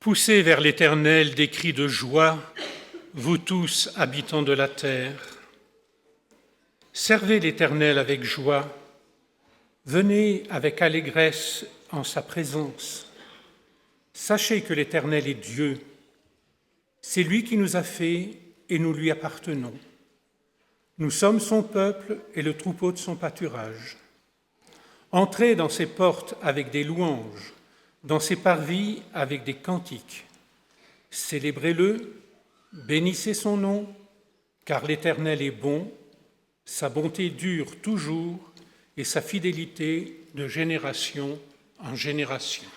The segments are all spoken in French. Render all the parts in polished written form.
Poussez vers l'Éternel des cris de joie, vous tous habitants de la terre. Servez l'Éternel avec joie, venez avec allégresse en sa présence. Sachez que l'Éternel est Dieu, c'est lui qui nous a fait et nous lui appartenons. Nous sommes son peuple et le troupeau de son pâturage. Entrez dans ses portes avec des louanges, dans ses parvis avec des cantiques. Célébrez-le, bénissez son nom, car l'Éternel est bon, sa bonté dure toujours et sa fidélité de génération en génération.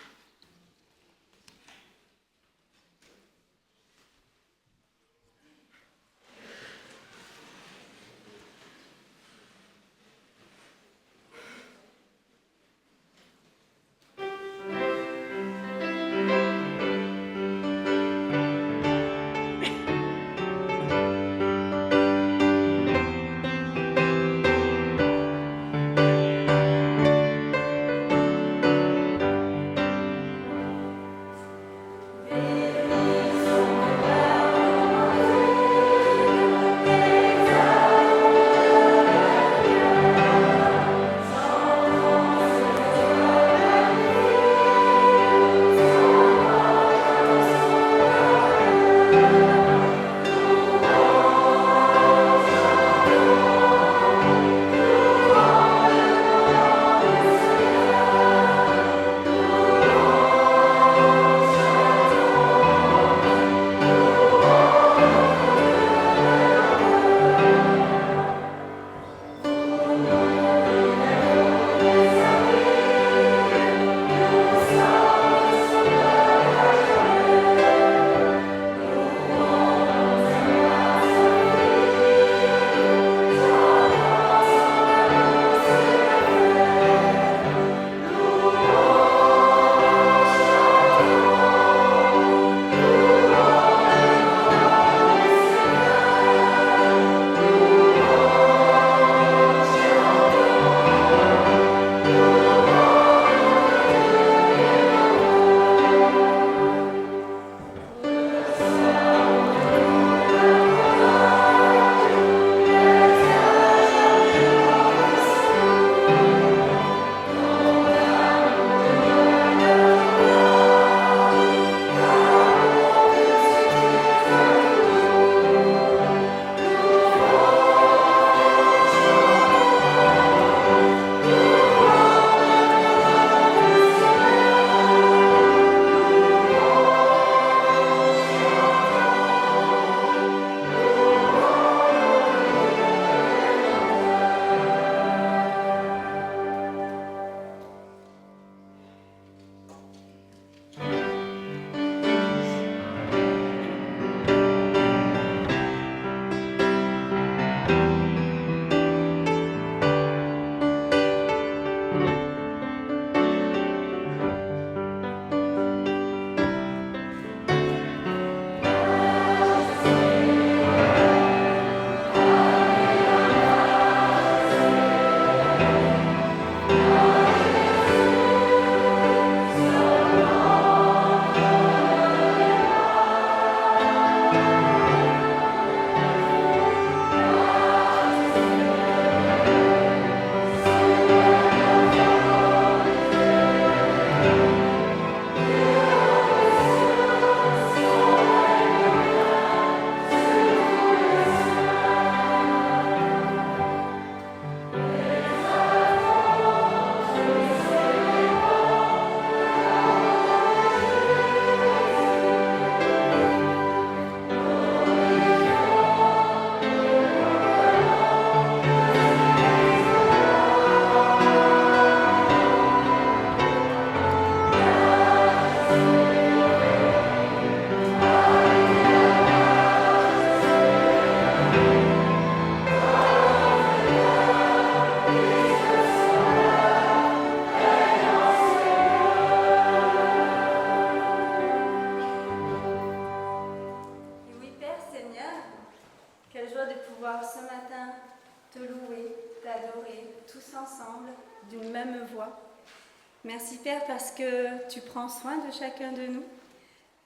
Merci Père parce que tu prends soin de chacun de nous.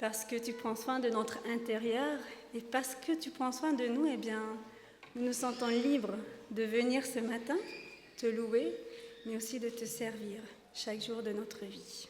parce que tu prends soin de notre intérieur et parce que tu prends soin de nous, eh bien, nous nous sentons libres de venir ce matin te louer, mais aussi de te servir chaque jour de notre vie.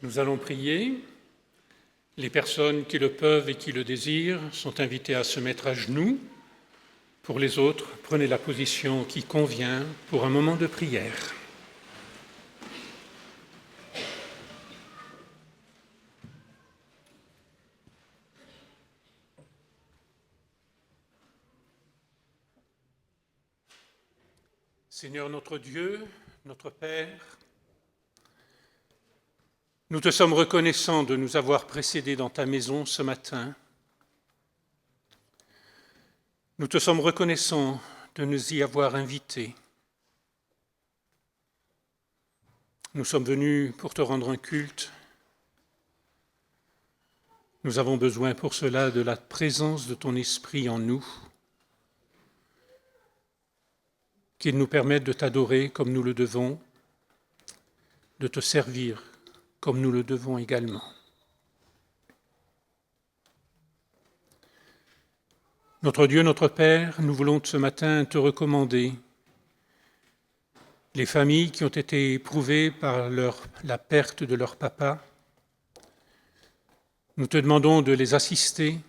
Nous allons prier. Les personnes qui le peuvent et qui le désirent sont invitées à se mettre à genoux. Pour les autres, prenez la position qui convient pour un moment de prière. Seigneur notre Dieu, notre Père, nous te sommes reconnaissants de nous avoir précédés dans ta maison ce matin. Nous te sommes reconnaissants de nous y avoir invités. Nous sommes venus pour te rendre un culte. Nous avons besoin pour cela de la présence de ton Esprit en nous, qu'il nous permette de t'adorer comme nous le devons, de te servir comme nous le devons également. Notre Dieu, notre Père, nous voulons ce matin te recommander les familles qui ont été éprouvées par la perte de leur papa. Nous te demandons de les assister,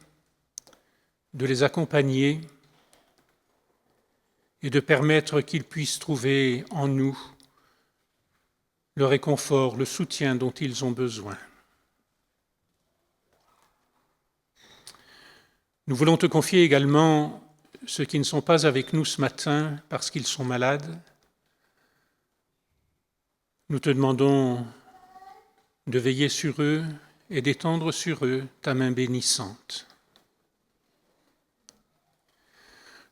de les accompagner et de permettre qu'ils puissent trouver en nous le réconfort, le soutien dont ils ont besoin. Nous voulons te confier également ceux qui ne sont pas avec nous ce matin parce qu'ils sont malades. Nous te demandons de veiller sur eux et d'étendre sur eux ta main bénissante.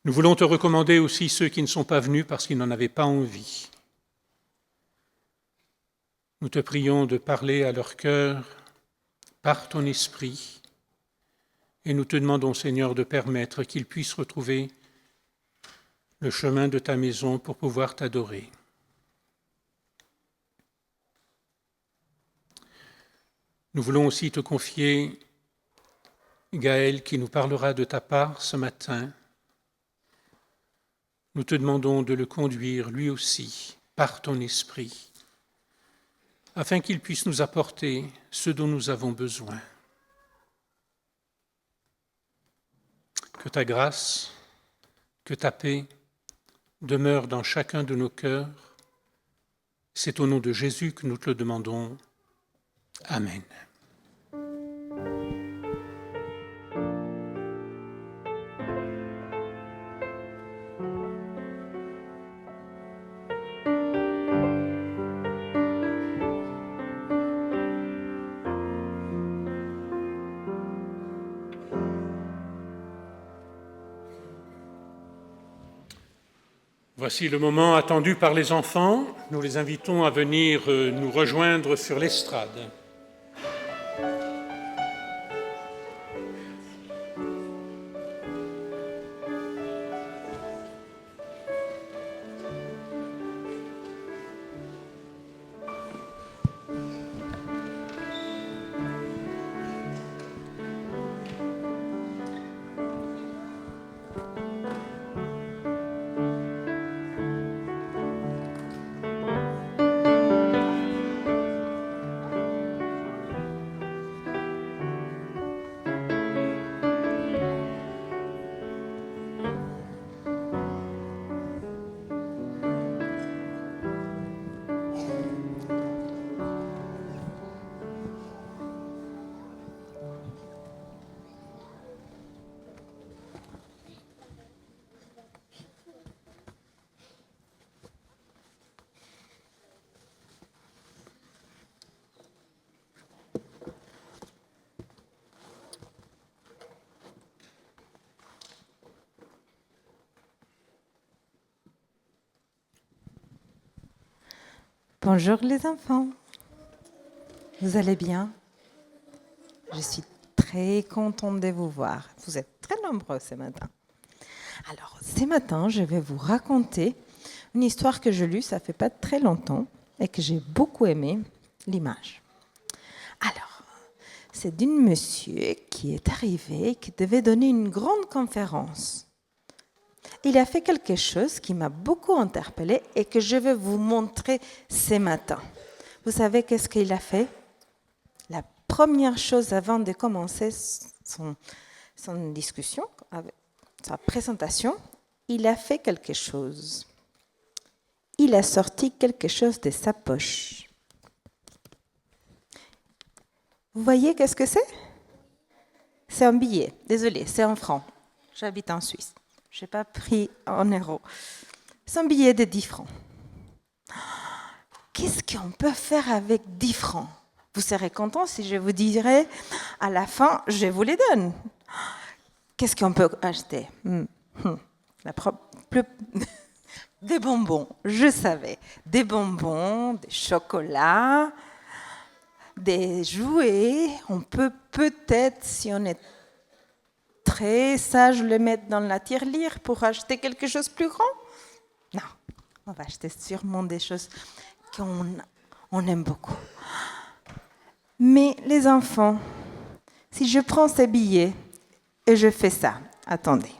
Nous voulons te recommander aussi ceux qui ne sont pas venus parce qu'ils n'en avaient pas envie. Nous te prions de parler à leur cœur par ton esprit. Et nous te demandons, Seigneur, de permettre qu'ils puissent retrouver le chemin de ta maison pour pouvoir t'adorer. Nous voulons aussi te confier Gaël qui nous parlera de ta part ce matin. Nous te demandons de le conduire lui aussi par ton esprit, afin qu'il puisse nous apporter ce dont nous avons besoin. Que ta grâce, que ta paix demeure dans chacun de nos cœurs. C'est au nom de Jésus que nous te le demandons. Amen. Voici le moment attendu par les enfants. Nous les invitons à venir nous rejoindre sur l'estrade. Bonjour les enfants, vous allez bien? Je suis très contente de vous voir. Vous êtes très nombreux ce matin. Alors, ce matin, je vais vous raconter une histoire que je lus, ça fait pas très longtemps, et que j'ai beaucoup aimé l'image. Alors, c'est d'un monsieur qui est arrivé et qui devait donner une grande conférence. Il a fait quelque chose qui m'a beaucoup interpellée et que je vais vous montrer ce matin. Vous savez qu'est-ce qu'il a fait? première chose avant de commencer son discussion, sa présentation, il a fait quelque chose. Il a sorti quelque chose de sa poche. Vous voyez qu'est-ce que c'est? C'est un billet. Désolé, c'est en francs. J'habite en Suisse. Je n'ai pas pris en euros. C'est un billet de 10 francs. Qu'est-ce qu'on peut faire avec 10 francs? Vous serez content si je vous dirai à la fin, je vous les donne. Qu'est-ce qu'on peut acheter? Des bonbons, je savais. Des bonbons, des chocolats, des jouets. On peut peut-être, si on est très sage, le mettre dans la tirelire pour acheter quelque chose de plus grand. Non, on va acheter sûrement des choses qu'on aime beaucoup. Mais les enfants, si je prends ces billets et je fais ça, attendez.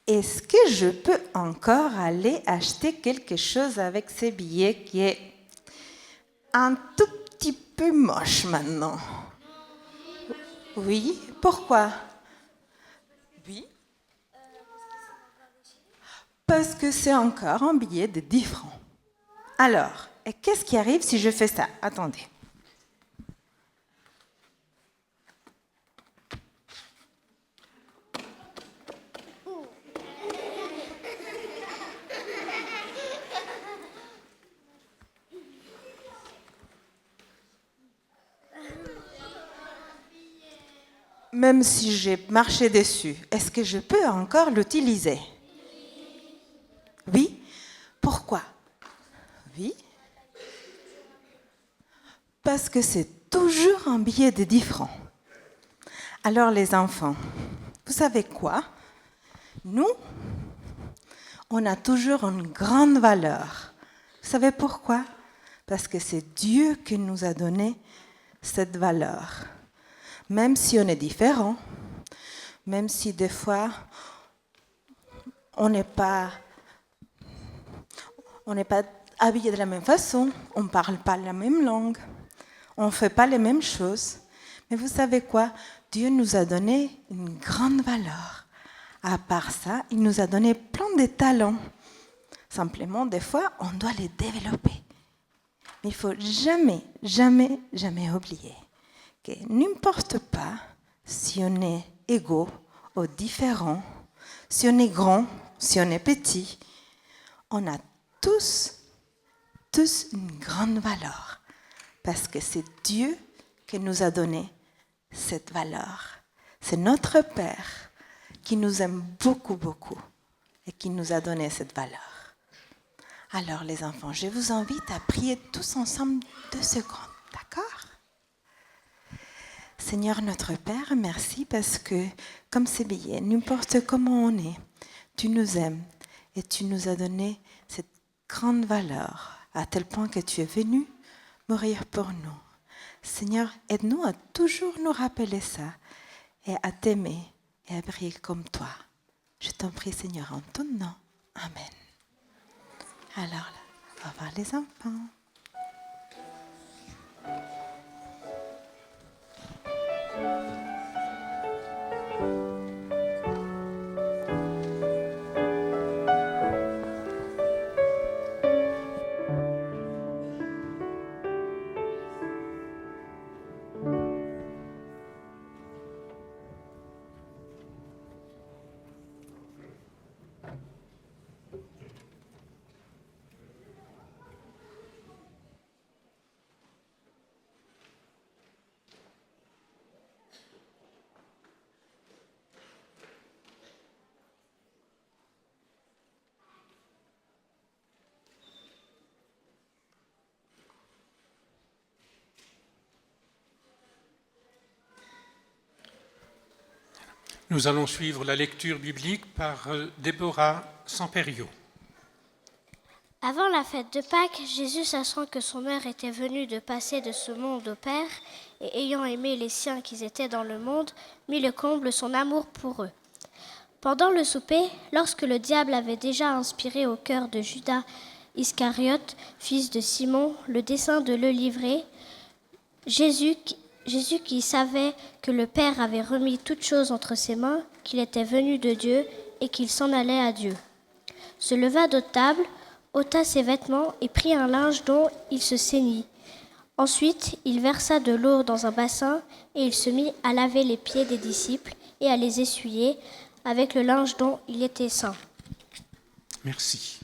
Est-ce que je peux encore aller acheter quelque chose avec ces billets qui est un tout petit peu moche maintenant? Oui, pourquoi? Oui. Parce que c'est encore un billet de 10 francs. Alors, et qu'est-ce qui arrive si je fais ça? Attendez. Même si j'ai marché dessus, est-ce que je peux encore l'utiliser? Oui. Pourquoi? Oui. Parce que c'est toujours un billet de 10 francs. Alors les enfants, vous savez quoi? Nous, on a toujours une grande valeur. Vous savez pourquoi? Parce que c'est Dieu qui nous a donné cette valeur. Même si on est différent, même si des fois on n'est pas habillé de la même façon, on ne parle pas la même langue, on ne fait pas les mêmes choses. Mais vous savez quoi? Dieu nous a donné une grande valeur. À part ça, il nous a donné plein de talents. Simplement, des fois, on doit les développer. Mais il ne faut jamais, jamais, jamais oublier que n'importe pas si on est égaux ou différent, si on est grand, si on est petit, on a tous une grande valeur. Parce que c'est Dieu qui nous a donné cette valeur. C'est notre Père qui nous aime beaucoup, beaucoup et qui nous a donné cette valeur. Alors les enfants, je vous invite à prier tous ensemble 2 secondes, d'accord? Seigneur notre Père, merci parce que comme ces billets, n'importe comment on est, tu nous aimes et tu nous as donné cette grande valeur à tel point que tu es venu mourir pour nous. Seigneur, aide-nous à toujours nous rappeler ça et à t'aimer et à briller comme toi. Je t'en prie, Seigneur, en ton nom. Amen. Alors là, au revoir les enfants. Nous allons suivre la lecture biblique par Déborah Sampério. Avant la fête de Pâques, Jésus, sachant que son heure était venue de passer de ce monde au Père, et ayant aimé les siens qui étaient dans le monde, mit le comble son amour pour eux. Pendant le souper, lorsque le diable avait déjà inspiré au cœur de Judas Iscariote, fils de Simon, le dessein de le livrer, Jésus qui savait que le Père avait remis toutes choses entre ses mains, qu'il était venu de Dieu et qu'il s'en allait à Dieu, se leva de table, ôta ses vêtements et prit un linge dont il se ceignit. Ensuite, il versa de l'eau dans un bassin et il se mit à laver les pieds des disciples et à les essuyer avec le linge dont il était ceint. Merci.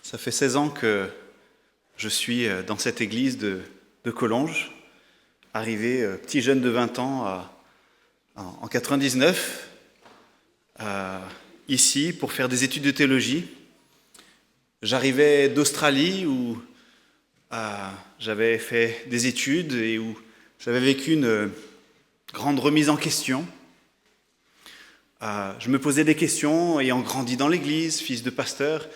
Ça fait 16 ans que je suis dans cette église de Collonges, arrivé petit jeune de 20 ans en 99, ici pour faire des études de théologie. J'arrivais d'Australie où j'avais fait des études et où j'avais vécu une grande remise en question. Je me posais des questions, ayant grandi dans l'église, fils de pasteur.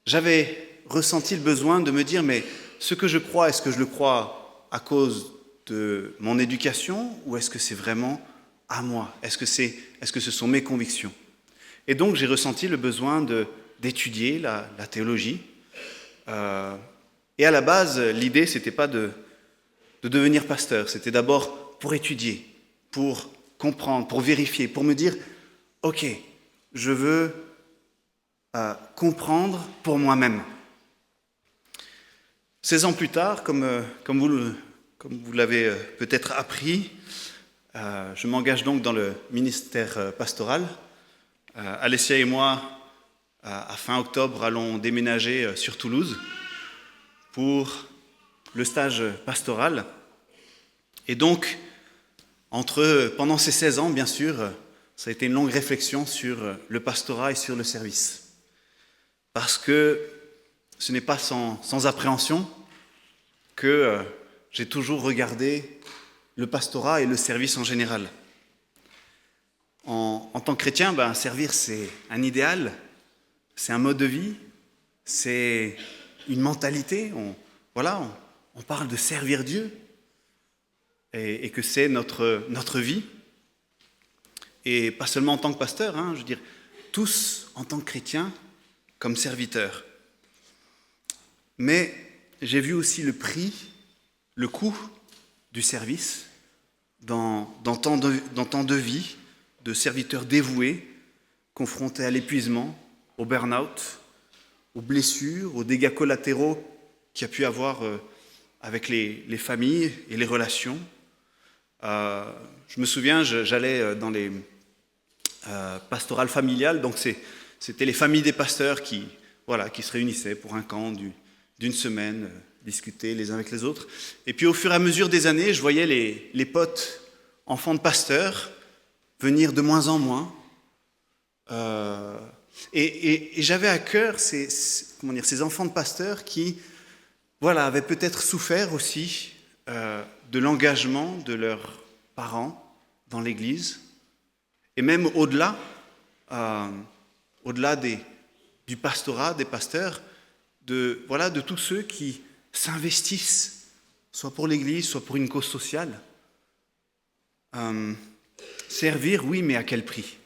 J'avais ressenti le besoin de me dire, mais ce que je crois, est-ce que je le crois à cause de mon éducation ou est-ce que c'est vraiment à moi ? Est-ce que ce sont mes convictions ? Et donc j'ai ressenti le besoin d'étudier la théologie. Et à la base, l'idée, c'était pas de devenir pasteur, c'était d'abord pour étudier, pour comprendre, pour vérifier, pour me dire, ok, je veux comprendre pour moi-même. 16 ans plus tard, comme vous l'avez peut-être appris, je m'engage donc dans le ministère pastoral. Alessia et moi, à fin octobre, allons déménager sur Toulouse pour le stage pastoral. Et donc, pendant ces 16 ans, bien sûr, ça a été une longue réflexion sur le pastorat et sur le service. Parce que ce n'est pas sans appréhension que j'ai toujours regardé le pastorat et le service en général. En tant que chrétien, servir, c'est un idéal, c'est un mode de vie, c'est une mentalité. On parle de servir Dieu et que c'est notre vie. Et pas seulement en tant que pasteur, je veux dire, tous en tant que chrétiens, comme serviteurs. Mais j'ai vu aussi le prix, le coût du service dans tant de vie, de serviteurs dévoués, confrontés à l'épuisement, au burn-out, aux blessures, aux dégâts collatéraux qu'il y a pu avoir avec les familles et les relations. Je me souviens, j'allais dans les pastorales familiales, donc c'était les familles des pasteurs qui se réunissaient pour un camp d'une semaine, discuter les uns avec les autres. Et puis au fur et à mesure des années, je voyais les potes enfants de pasteurs venir de moins en moins. Et j'avais à cœur ces enfants de pasteurs qui avaient peut-être souffert aussi de l'engagement de leurs parents dans l'Église, et même au-delà du pastorat, des pasteurs, de tous ceux qui s'investissent, soit pour l'Église, soit pour une cause sociale. Servir, oui, mais à quel prix ?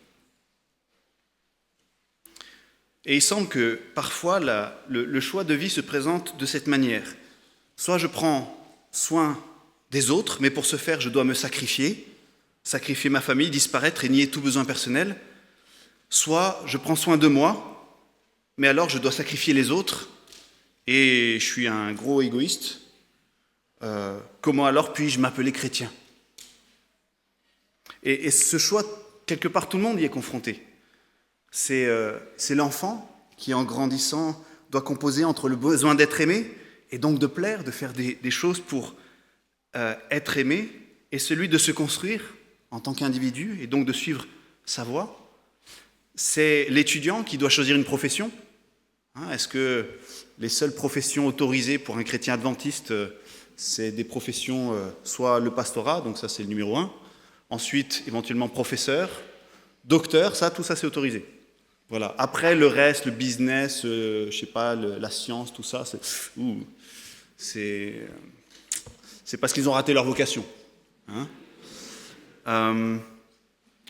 Et il semble que parfois le choix de vie se présente de cette manière. Soit je prends soin des autres, mais pour ce faire, je dois me sacrifier ma famille, disparaître et nier tout besoin personnel. Soit je prends soin de moi, mais alors je dois sacrifier les autres et je suis un gros égoïste. Comment alors puis-je m'appeler chrétien ? Et ce choix, quelque part, tout le monde y est confronté. C'est l'enfant qui, en grandissant, doit composer entre le besoin d'être aimé et donc de plaire, de faire des choses pour être aimé, et celui de se construire en tant qu'individu, et donc de suivre sa voie. C'est l'étudiant qui doit choisir une profession. Est-ce que les seules professions autorisées pour un chrétien adventiste, c'est des professions, soit le pastorat, donc ça c'est le numéro 1, ensuite éventuellement professeur, docteur, tout ça c'est autorisé. Voilà. Après le reste, le business, je sais pas, la science, tout ça, c'est parce qu'ils ont raté leur vocation.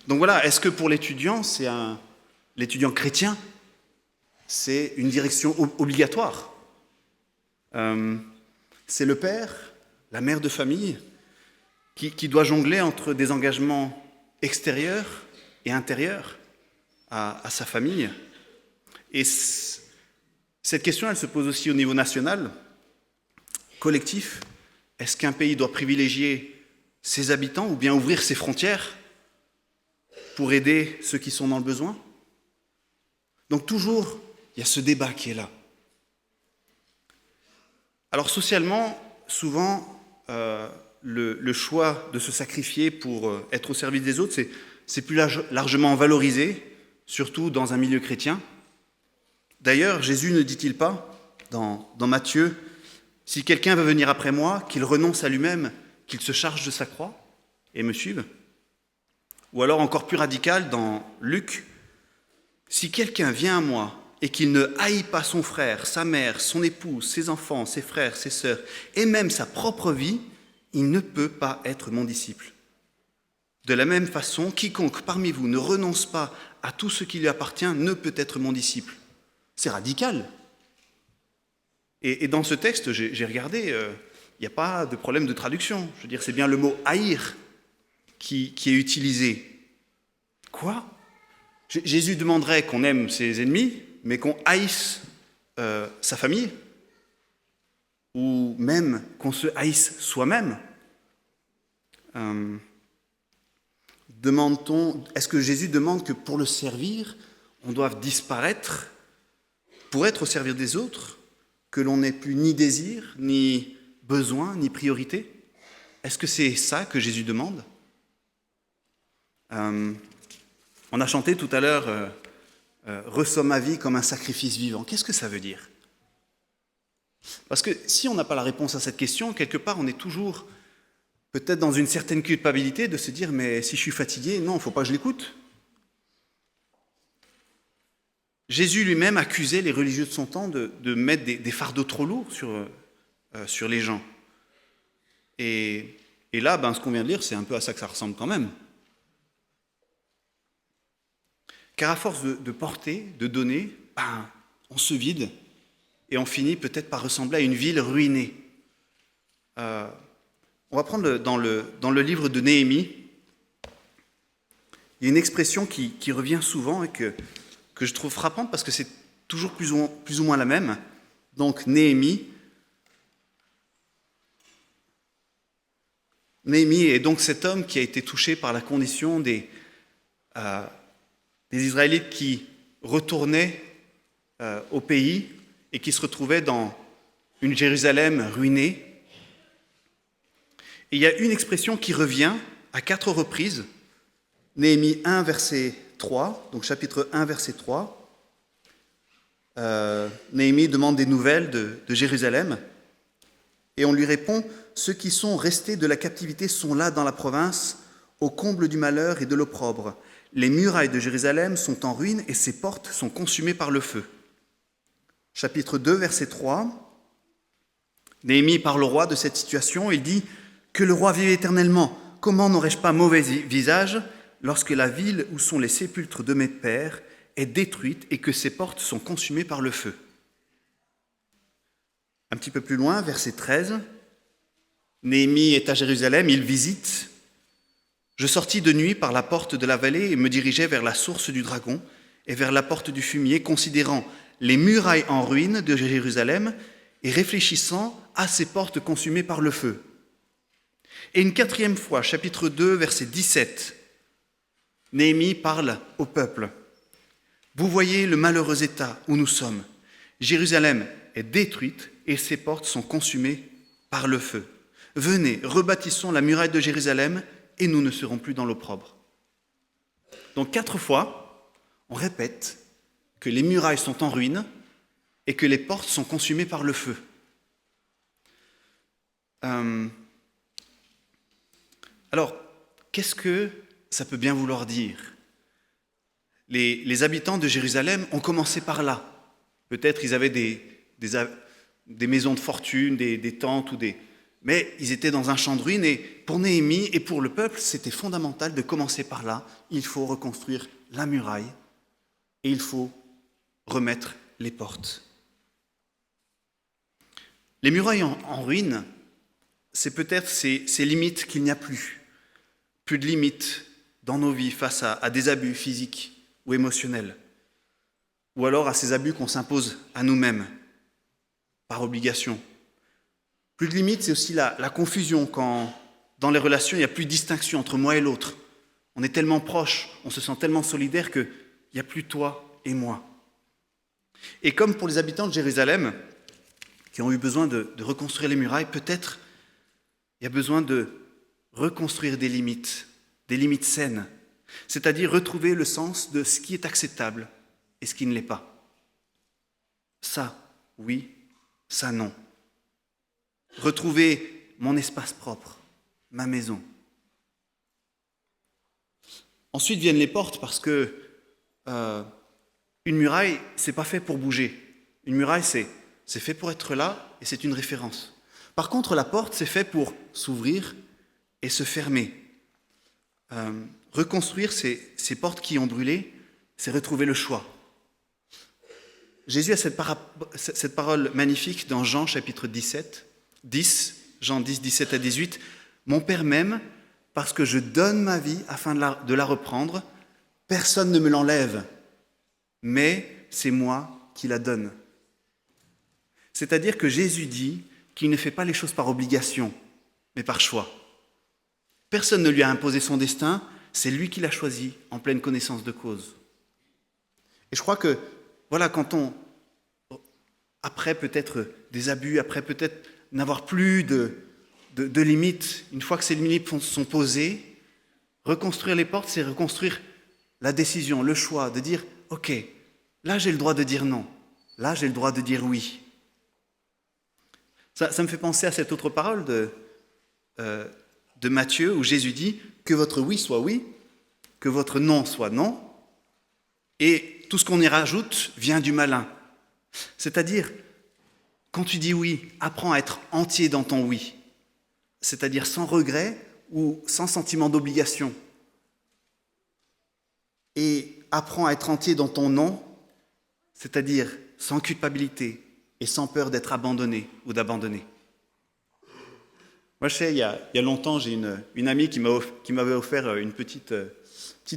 Donc voilà, est-ce que pour l'étudiant, l'étudiant chrétien, c'est une direction obligatoire? C'est le père, la mère de famille, qui doit jongler entre des engagements extérieurs et intérieurs à sa famille. Et cette question, elle se pose aussi au niveau national, collectif. Est-ce qu'un pays doit privilégier ses habitants ou bien ouvrir ses frontières pour aider ceux qui sont dans le besoin? Donc toujours, il y a ce débat qui est là. Alors socialement, souvent, le choix de se sacrifier pour être au service des autres, c'est plus largement valorisé, surtout dans un milieu chrétien. D'ailleurs, Jésus ne dit-il pas, dans Matthieu, « Si quelqu'un veut venir après moi, qu'il renonce à lui-même, qu'il se charge de sa croix et me suive » Ou alors encore plus radical, dans Luc, « Si quelqu'un vient à moi et qu'il ne haït pas son frère, sa mère, son épouse, ses enfants, ses frères, ses sœurs, et même sa propre vie, il ne peut pas être mon disciple. De la même façon, quiconque parmi vous ne renonce pas à tout ce qui lui appartient ne peut être mon disciple. » C'est radical. Et dans ce texte, j'ai regardé, il n'y a pas de problème de traduction. Je veux dire, c'est bien le mot « haïr » qui est utilisé. Quoi ? Jésus demanderait qu'on aime ses ennemis, mais qu'on haïsse sa famille, ou même qu'on se haïsse soi-même. Est-ce que Jésus demande que pour le servir, on doive disparaître pour être au service des autres, que l'on n'ait plus ni désir, ni besoin, ni priorité? Est-ce que c'est ça que Jésus demande? On a chanté tout à l'heure « Reçois ma vie comme un sacrifice vivant ». Qu'est-ce que ça veut dire? Parce que si on n'a pas la réponse à cette question, quelque part on est toujours peut-être dans une certaine culpabilité de se dire « mais si je suis fatigué, non, il ne faut pas que je l'écoute ». Jésus lui-même accusait les religieux de son temps de mettre des fardeaux trop lourds sur les gens. Et là, ce qu'on vient de lire, c'est un peu à ça que ça ressemble quand même. Car à force de porter, de donner, on se vide et on finit peut-être par ressembler à une ville ruinée. On va prendre dans le livre de Néhémie, il y a une expression qui revient souvent et que je trouve frappante parce que c'est toujours plus ou moins la même. Donc Néhémie est donc cet homme qui a été touché par la condition des Israélites qui retournaient au pays et qui se retrouvaient dans une Jérusalem ruinée. Et il y a une expression qui revient à 4 reprises. Néhémie 1, verset 3, donc chapitre 1, verset 3. Néhémie demande des nouvelles de Jérusalem et on lui répond « Ceux qui sont restés de la captivité sont là dans la province, au comble du malheur et de l'opprobre. Les murailles de Jérusalem sont en ruine et ses portes sont consumées par le feu. » Chapitre 2, verset 3. Néhémie parle au roi de cette situation. Il dit « Que le roi vive éternellement. Comment n'aurais-je pas mauvais visage lorsque la ville où sont les sépulcres de mes pères est détruite et que ses portes sont consumées par le feu. » Un petit peu plus loin, verset 13. Néhémie est à Jérusalem, il visite. « Je sortis de nuit par la porte de la vallée et me dirigeai vers la source du dragon et vers la porte du fumier, considérant les murailles en ruine de Jérusalem et réfléchissant à ces portes consumées par le feu. » Et une 4e fois, chapitre 2, verset 17, Néhémie parle au peuple. « Vous voyez le malheureux état où nous sommes. Jérusalem est détruite et ses portes sont consumées par le feu. Venez, rebâtissons la muraille de Jérusalem et nous ne serons plus dans l'opprobre. Donc 4 fois, on répète que les murailles sont en ruine et que les portes sont consumées par le feu. Alors, qu'est-ce que ça peut bien vouloir dire ? Les habitants de Jérusalem ont commencé par là. Peut-être ils avaient des maisons de fortune, des tentes, mais ils étaient dans un champ de ruines, et pour Néhémie et pour le peuple, c'était fondamental de commencer par là. Il faut reconstruire la muraille et il faut remettre les portes. Les murailles en ruine, c'est peut-être ces limites qu'il n'y a plus. Plus de limites dans nos vies face à des abus physiques ou émotionnels, ou alors à ces abus qu'on s'impose à nous-mêmes par obligation. Plus de limites, c'est aussi la confusion quand, dans les relations, il n'y a plus de distinction entre moi et l'autre. On est tellement proches, on se sent tellement solidaires qu'il n'y a plus toi et moi. Et comme pour les habitants de Jérusalem, qui ont eu besoin de reconstruire les murailles, peut-être il y a besoin de reconstruire des limites saines, c'est-à-dire retrouver le sens de ce qui est acceptable et ce qui ne l'est pas. Ça, oui, ça, non. Retrouver mon espace propre, ma maison. Ensuite viennent les portes, parce que une muraille, c'est pas fait pour bouger. Une muraille, c'est fait pour être là et c'est une référence. Par contre, la porte, c'est fait pour s'ouvrir et se fermer. Reconstruire ces portes qui ont brûlé, c'est retrouver le choix. Jésus a cette parole magnifique dans Jean chapitre 10, Jean 10, 17 à 18. « Mon Père m'aime parce que je donne ma vie afin de la reprendre. Personne ne me l'enlève, mais c'est moi qui la donne. » C'est-à-dire que Jésus dit qu'il ne fait pas les choses par obligation, mais par choix. Personne ne lui a imposé son destin, c'est lui qui l'a choisi en pleine connaissance de cause. Et je crois que, voilà, quand après peut-être des abus, après peut-être n'avoir plus de limites, une fois que ces limites sont posées, reconstruire les portes, c'est reconstruire la décision, le choix, de dire « Ok, là j'ai le droit de dire non, là j'ai le droit de dire oui ». Ça me fait penser à cette autre parole de Matthieu, où Jésus dit « Que votre oui soit oui, que votre non soit non, et tout ce qu'on y rajoute vient du malin. » C'est-à-dire, quand tu dis oui, apprends à être entier dans ton oui, c'est-à-dire sans regret ou sans sentiment d'obligation. Et apprends à être entier dans ton non, c'est-à-dire sans culpabilité et sans peur d'être abandonné ou d'abandonner. Moi, je sais, il y a longtemps, j'ai une amie qui m'avait offert une petite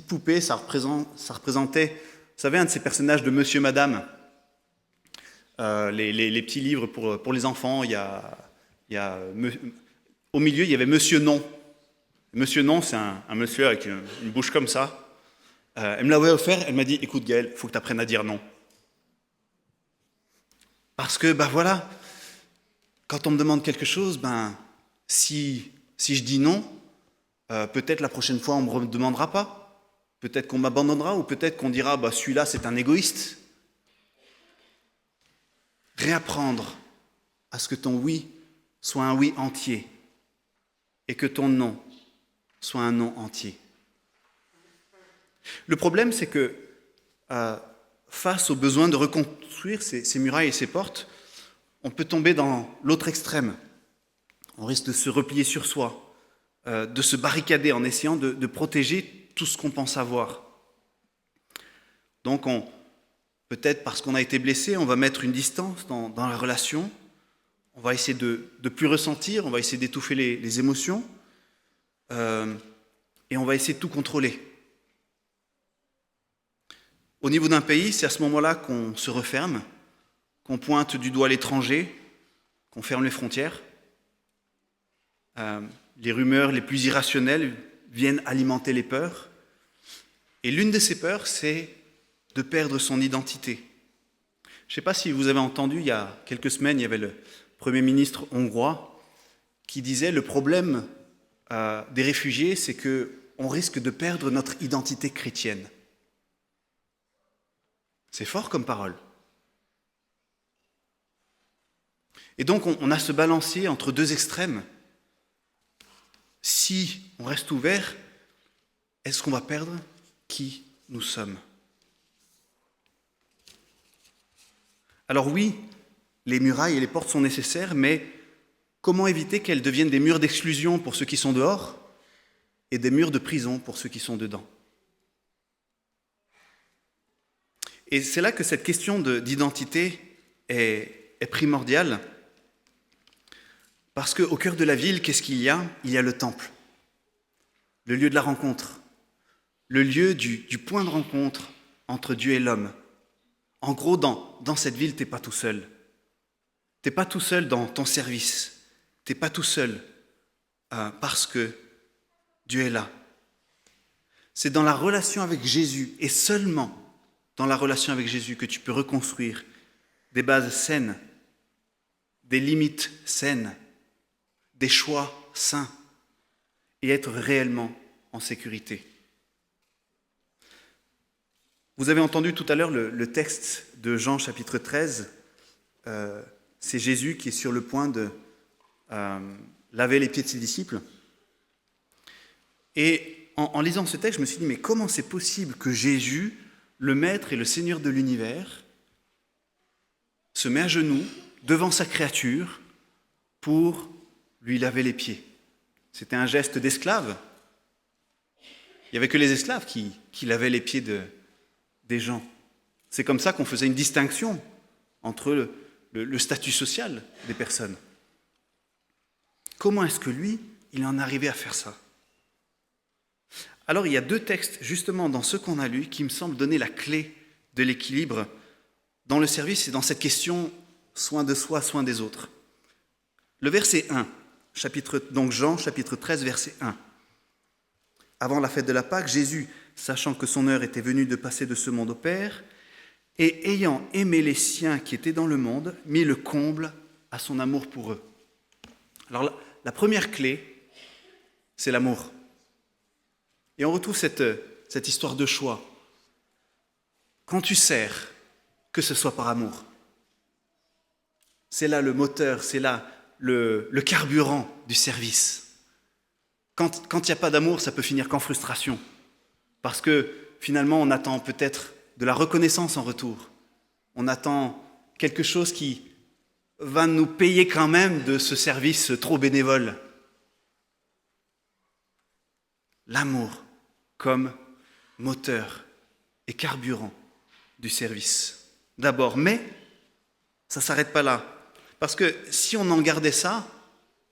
poupée. Ça représentait, vous savez, un de ces personnages de Monsieur Madame. Les petits livres pour les enfants. Au milieu, il y avait Monsieur Non. Monsieur Non, c'est un monsieur avec une bouche comme ça. Elle me l'avait offert, elle m'a dit « Écoute Gaël, il faut que tu apprennes à dire non. » Parce que, voilà, quand on me demande quelque chose, si je dis non, peut-être la prochaine fois on ne me redemandera pas. Peut-être qu'on m'abandonnera, ou peut-être qu'on dira « celui-là, c'est un égoïste. » Réapprendre à ce que ton oui soit un oui entier et que ton non soit un non entier. Le problème, c'est que face au besoin de reconstruire ces murailles et ces portes, on peut tomber dans l'autre extrême. On risque de se replier sur soi, de se barricader en essayant de protéger tout ce qu'on pense avoir. Donc, peut-être parce qu'on a été blessé, on va mettre une distance dans la relation, on va essayer de ne plus ressentir, on va essayer d'étouffer les émotions, et on va essayer de tout contrôler. Au niveau d'un pays, c'est à ce moment-là qu'on se referme, qu'on pointe du doigt l'étranger, qu'on ferme les frontières. Les rumeurs les plus irrationnelles viennent alimenter les peurs. Et l'une de ces peurs, c'est de perdre son identité. Je ne sais pas si vous avez entendu, il y a quelques semaines, il y avait Premier ministre hongrois, qui disait « Le problème des réfugiés, c'est qu'on risque de perdre notre identité chrétienne. » C'est fort comme parole. Et donc on a ce balancier entre deux extrêmes. Si on reste ouvert, est-ce qu'on va perdre qui nous sommes? Alors oui, les murailles et les portes sont nécessaires, mais comment éviter qu'elles deviennent des murs d'exclusion pour ceux qui sont dehors et des murs de prison pour ceux qui sont dedans? Et c'est là que cette question d'identité est primordiale, parce qu'au cœur de la ville, qu'est-ce qu'il y a? Il y a le temple, le lieu de la rencontre, le lieu du point de rencontre entre Dieu et l'homme. En gros, dans cette ville, tu n'es pas tout seul. Tu n'es pas tout seul dans ton service. Tu n'es pas tout seul parce que Dieu est là. C'est dans la relation avec Jésus, et seulement dans la relation avec Jésus, que tu peux reconstruire des bases saines, des limites saines, des choix sains, et être réellement en sécurité. Vous avez entendu tout à l'heure le texte de Jean chapitre 13. C'est Jésus qui est sur le point de laver les pieds de ses disciples. Et en lisant ce texte, je me suis dit, mais comment c'est possible que Jésus, le Maître et le Seigneur de l'univers, se met à genoux devant sa créature pour lui laver les pieds? C'était un geste d'esclave. Il n'y avait que les esclaves qui lavaient les pieds des gens. C'est comme ça qu'on faisait une distinction entre le statut social des personnes. Comment est-ce que lui, il en est arrivé à faire ça? Alors il y a deux textes, justement dans ce qu'on a lu, qui me semblent donner la clé de l'équilibre dans le service et dans cette question soin de soi, soin des autres. Le verset 1, donc Jean chapitre 13, verset 1. Avant la fête de la Pâque, Jésus, sachant que son heure était venue de passer de ce monde au Père, et ayant aimé les siens qui étaient dans le monde, mit le comble à son amour pour eux. Alors la première clé, c'est l'amour. Et on retrouve cette histoire de choix. Quand tu sers, que ce soit par amour. C'est là le moteur, c'est là le carburant du service. Quand il n'y a pas d'amour, ça peut finir qu'en frustration. Parce que finalement, on attend peut-être de la reconnaissance en retour. On attend quelque chose qui va nous payer quand même de ce service trop bénévole. L'amour comme moteur et carburant du service. D'abord, mais ça ne s'arrête pas là. Parce que si on en gardait ça,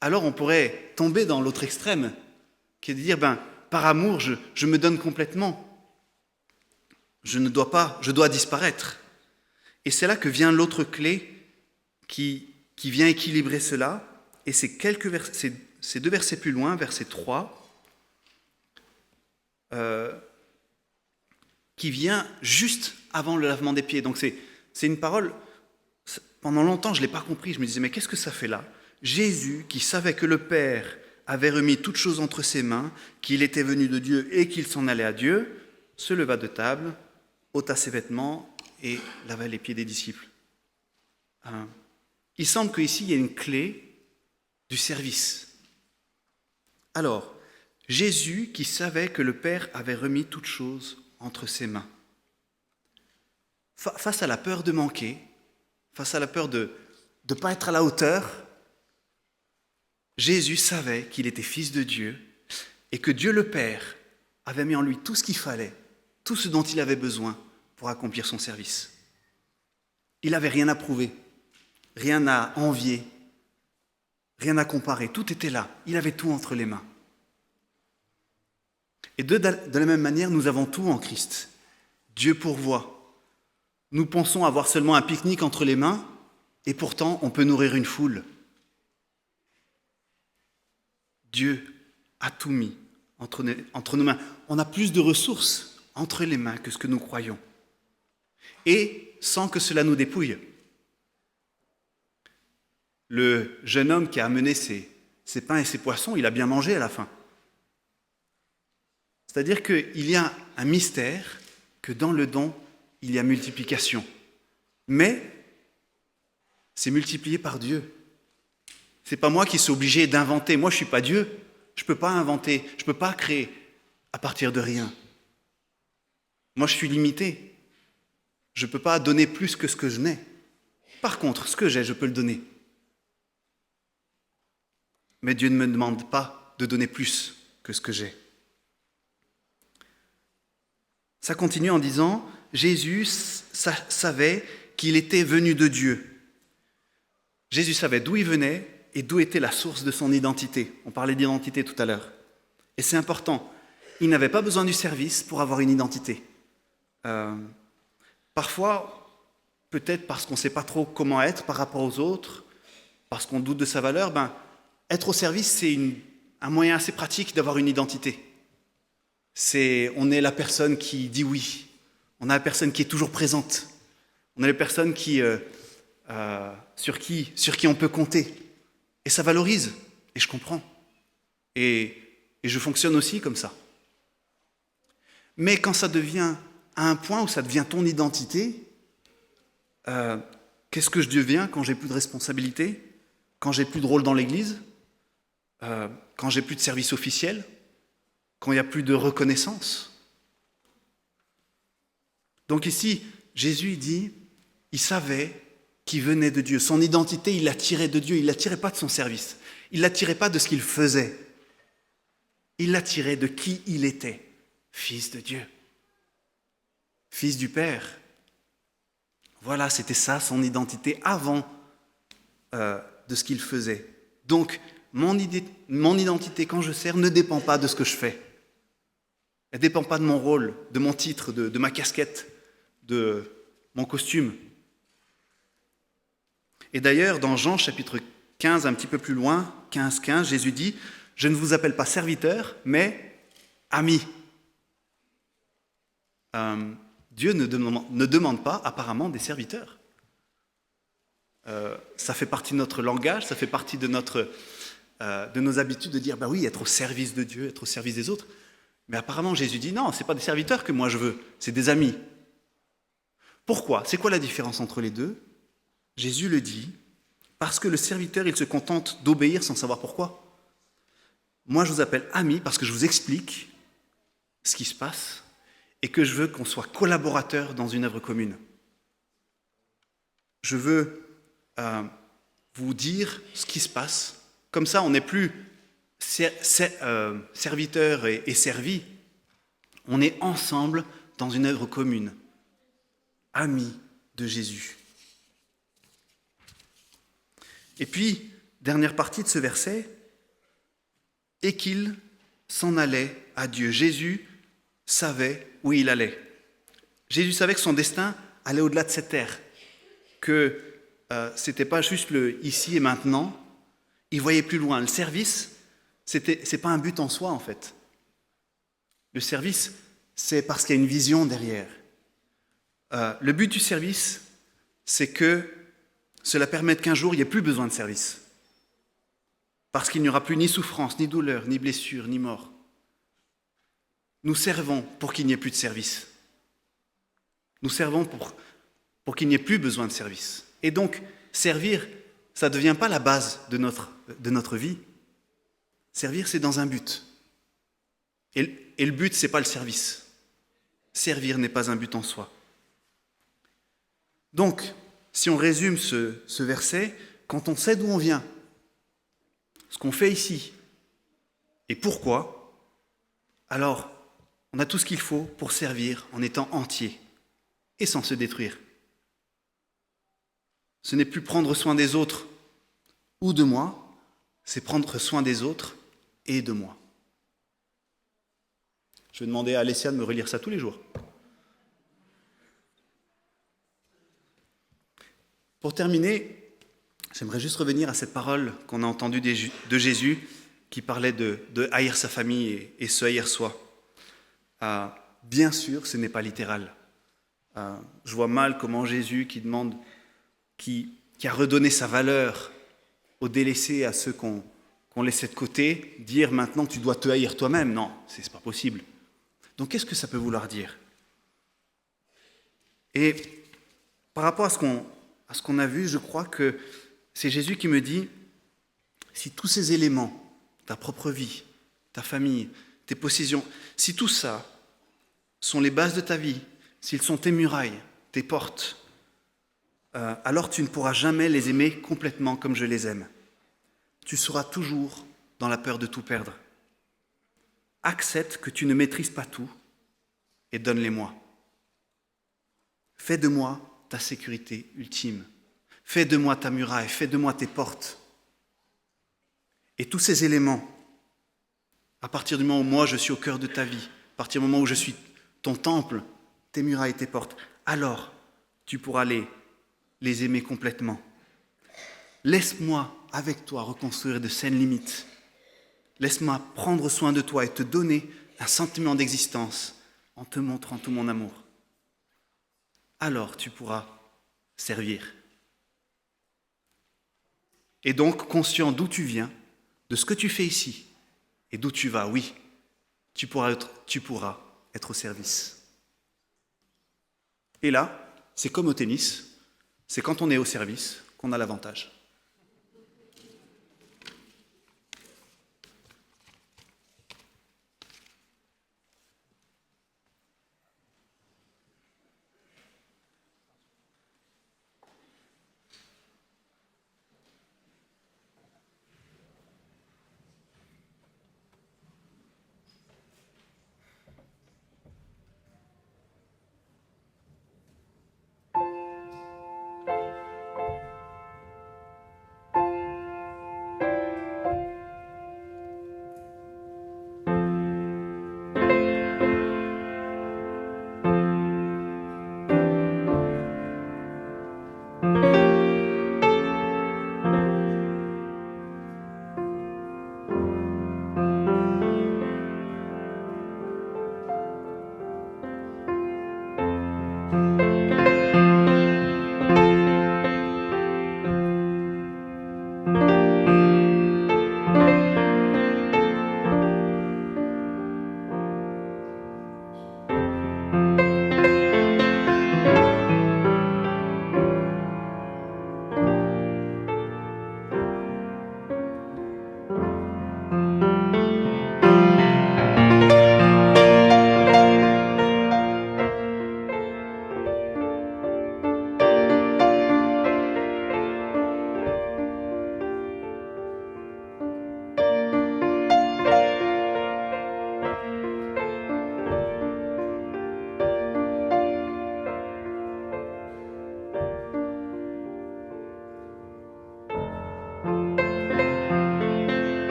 alors on pourrait tomber dans l'autre extrême, qui est de dire, par amour, je me donne complètement. Je dois disparaître. Et c'est là que vient l'autre clé qui vient équilibrer cela. Et c'est deux versets plus loin, verset 3, qui vient juste avant le lavement des pieds. Donc c'est une parole, pendant longtemps je ne l'ai pas compris, je me disais mais qu'est-ce que ça fait là? Jésus qui savait que le Père avait remis toutes choses entre ses mains, qu'il était venu de Dieu et qu'il s'en allait à Dieu, se leva de table, ôta ses vêtements et lava les pieds des disciples. Il semble qu'ici il y a une clé du service. Alors, Jésus qui savait que le Père avait remis toutes choses entre ses mains. Face à la peur de manquer, face à la peur de ne pas être à la hauteur, Jésus savait qu'il était fils de Dieu et que Dieu le Père avait mis en lui tout ce qu'il fallait, tout ce dont il avait besoin pour accomplir son service. Il n'avait rien à prouver, rien à envier, rien à comparer, tout était là, il avait tout entre les mains. Et de la même manière, nous avons tout en Christ. Dieu pourvoit. Nous pensons avoir seulement un pique-nique entre les mains, et pourtant on peut nourrir une foule. Dieu a tout mis entre nos mains. On a plus de ressources entre les mains que ce que nous croyons. Et sans que cela nous dépouille. Le jeune homme qui a amené ses pains et ses poissons, il a bien mangé à la fin. C'est-à-dire qu'il y a un mystère, que dans le don, il y a multiplication. Mais c'est multiplié par Dieu. Ce n'est pas moi qui suis obligé d'inventer. Moi, je ne suis pas Dieu. Je ne peux pas inventer, je ne peux pas créer à partir de rien. Moi, je suis limité. Je ne peux pas donner plus que ce que je n'ai. Par contre, ce que j'ai, je peux le donner. Mais Dieu ne me demande pas de donner plus que ce que j'ai. Ça continue en disant, Jésus savait qu'il était venu de Dieu. Jésus savait d'où il venait et d'où était la source de son identité. On parlait d'identité tout à l'heure. Et c'est important. Il n'avait pas besoin du service pour avoir une identité. Parfois, peut-être parce qu'on ne sait pas trop comment être par rapport aux autres, parce qu'on doute de sa valeur, être au service, c'est un moyen assez pratique d'avoir une identité. On est la personne qui dit oui. On a la personne qui est toujours présente. On a la personne sur qui on peut compter. Et ça valorise. Et je comprends. Et je fonctionne aussi comme ça. Mais quand ça devient à un point où ça devient ton identité, qu'est-ce que je deviens quand j'ai plus de responsabilité, quand j'ai plus de rôle dans l'église, quand j'ai plus de service officiel, quand il n'y a plus de reconnaissance. Donc ici, Jésus dit, il savait qu'il venait de Dieu. Son identité, il la tirait de Dieu, il ne la tirait pas de son service. Il ne la tirait pas de ce qu'il faisait. Il la tirait de qui il était, fils de Dieu, fils du Père. Voilà, c'était ça son identité avant de ce qu'il faisait. Donc, mon identité quand je sers ne dépend pas de ce que je fais. Elle ne dépend pas de mon rôle, de mon titre, de ma casquette, de mon costume. Et d'ailleurs, dans Jean chapitre 15, un petit peu plus loin, 15, Jésus dit « Je ne vous appelle pas serviteur, mais ami ». Dieu ne demande pas apparemment des serviteurs. Ça fait partie de notre langage, ça fait partie de nos habitudes de dire « oui, être au service de Dieu, être au service des autres ». Mais apparemment, Jésus dit « Non, ce n'est pas des serviteurs que moi je veux, c'est des amis ». Pourquoi ? C'est quoi la différence entre les deux ? Jésus le dit, parce que le serviteur, il se contente d'obéir sans savoir pourquoi. Moi, je vous appelle amis parce que je vous explique ce qui se passe et que je veux qu'on soit collaborateurs dans une œuvre commune. Je veux vous dire ce qui se passe. Comme ça, on n'est plus serviteur et servi. On est ensemble dans une œuvre commune. Amis de Jésus. Et puis, dernière partie de ce verset, et qu'il s'en allait à Dieu. Jésus savait où il allait. Jésus savait que son destin allait au-delà de cette terre, que ce n'était pas juste le ici et maintenant, il voyait plus loin. Le service, c'est pas un but en soi en fait. Le service, c'est parce qu'il y a une vision derrière. Le but du service, c'est que cela permette qu'un jour, il n'y ait plus besoin de service. Parce qu'il n'y aura plus ni souffrance, ni douleur, ni blessure, ni mort. Nous servons pour qu'il n'y ait plus de service. Nous servons pour qu'il n'y ait plus besoin de service. Et donc, servir, ça ne devient pas la base de notre vie. Servir, c'est dans un but. Et le but, ce n'est pas le service. Servir n'est pas un but en soi. Donc, si on résume ce verset, quand on sait d'où on vient, ce qu'on fait ici et pourquoi, alors on a tout ce qu'il faut pour servir en étant entier et sans se détruire. Ce n'est plus prendre soin des autres ou de moi, c'est prendre soin des autres et de moi. Je vais demander à Alessia de me relire ça tous les jours. Pour terminer, j'aimerais juste revenir à cette parole qu'on a entendue de Jésus qui parlait de haïr sa famille et se haïr soi. Bien sûr, ce n'est pas littéral. Je vois mal comment Jésus qui a redonné sa valeur aux délaissés, à ceux qu'on laissait de côté, dire maintenant tu dois te haïr toi-même. Non, c'est pas possible. Donc qu'est-ce que ça peut vouloir dire? Et par rapport à ce qu'on a vu, je crois que c'est Jésus qui me dit, si tous ces éléments, ta propre vie, ta famille, tes possessions, si tout ça sont les bases de ta vie, s'ils sont tes murailles, tes portes, alors tu ne pourras jamais les aimer complètement comme je les aime. Tu seras toujours dans la peur de tout perdre. Accepte que tu ne maîtrises pas tout et donne-les-moi. Fais de moi ta sécurité ultime. Fais de moi ta muraille, fais de moi tes portes. Et tous ces éléments, à partir du moment où moi je suis au cœur de ta vie, à partir du moment où je suis ton temple, tes murailles, tes portes, alors tu pourras les aimer complètement. Laisse-moi, avec toi, reconstruire de saines limites. Laisse-moi prendre soin de toi et te donner un sentiment d'existence en te montrant tout mon amour. Alors tu pourras servir. Et donc, conscient d'où tu viens, de ce que tu fais ici et d'où tu vas, oui, tu pourras être au service. Et là, c'est comme au tennis, c'est quand on est au service qu'on a l'avantage.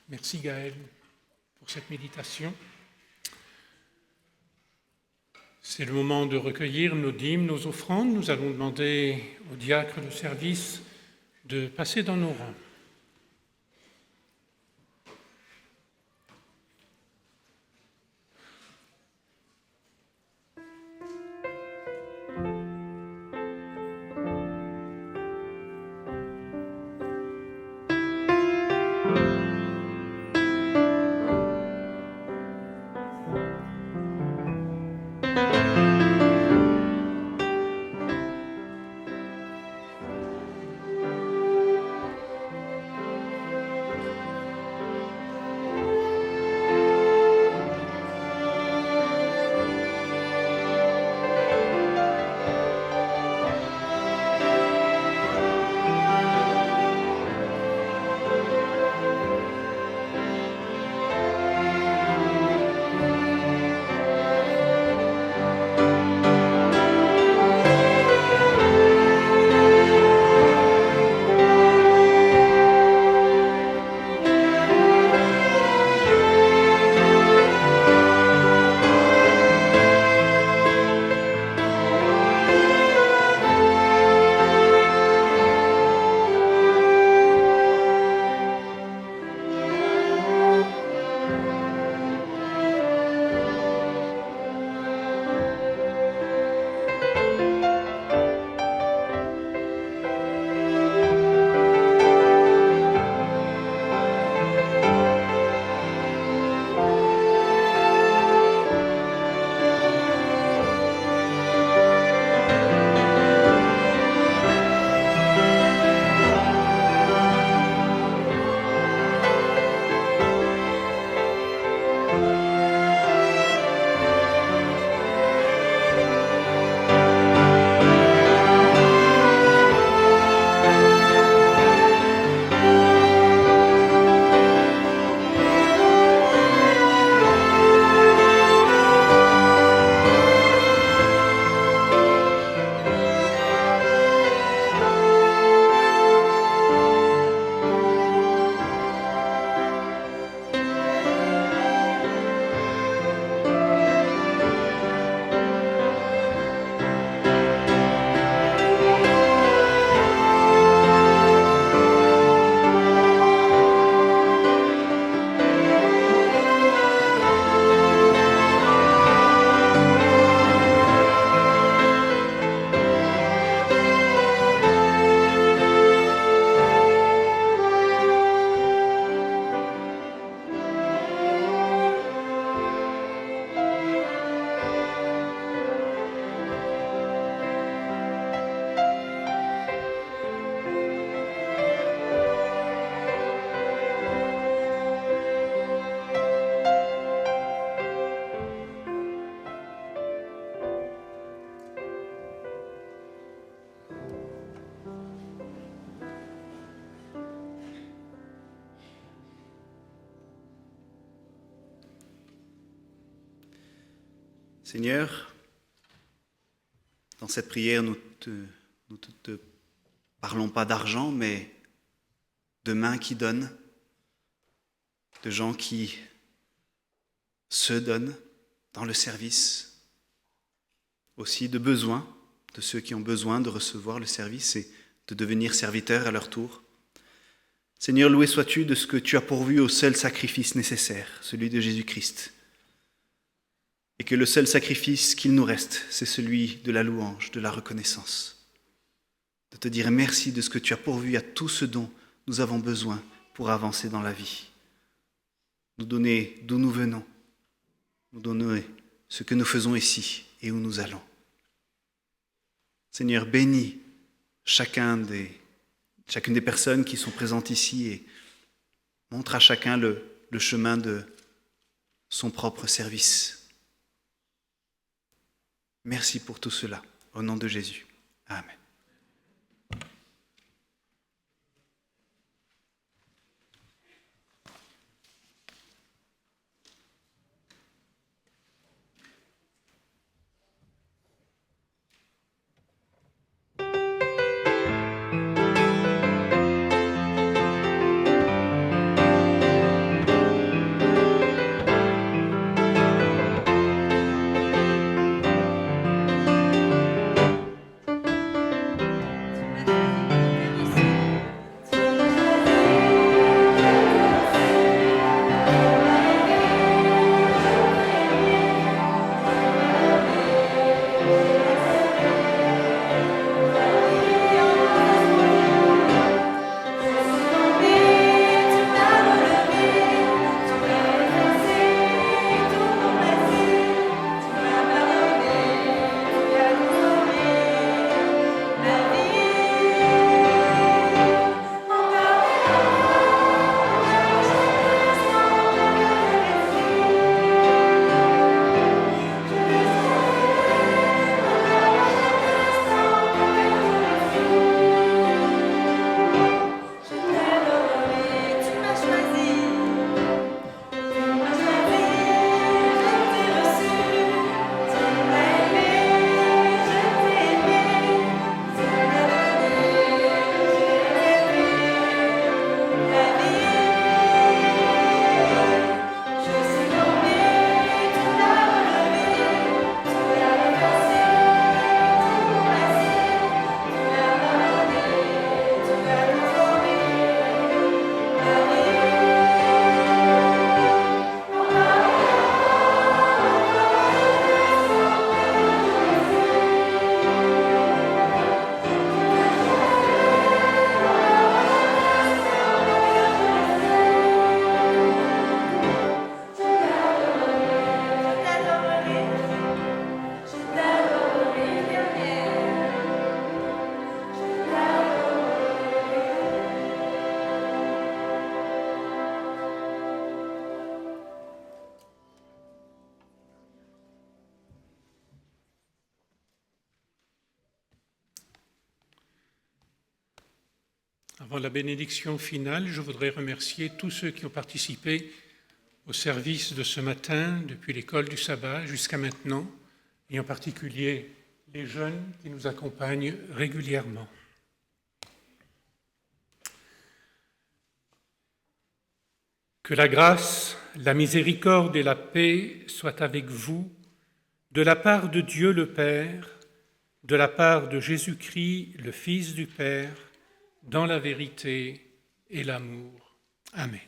Merci Gaël pour cette méditation. C'est le moment de recueillir nos dîmes, nos offrandes. Nous allons demander au diacre de service de passer dans nos rangs. Seigneur, dans cette prière, nous ne te parlons pas d'argent, mais de mains qui donnent, de gens qui se donnent dans le service, aussi de besoins, de ceux qui ont besoin de recevoir le service et de devenir serviteurs à leur tour. Seigneur, loué sois-tu de ce que tu as pourvu au seul sacrifice nécessaire, celui de Jésus-Christ. Et que le seul sacrifice qu'il nous reste, c'est celui de la louange, de la reconnaissance. De te dire merci de ce que tu as pourvu à tout ce dont nous avons besoin pour avancer dans la vie. Nous donner d'où nous venons, nous donner ce que nous faisons ici et où nous allons. Seigneur, bénis chacune des personnes qui sont présentes ici et montre à chacun le chemin de son propre service. Merci pour tout cela, au nom de Jésus. Amen. Avant la bénédiction finale, je voudrais remercier tous ceux qui ont participé au service de ce matin, depuis l'école du sabbat jusqu'à maintenant, et en particulier les jeunes qui nous accompagnent régulièrement. Que la grâce, la miséricorde et la paix soient avec vous, de la part de Dieu le Père, de la part de Jésus-Christ, le Fils du Père, dans la vérité et l'amour. Amen.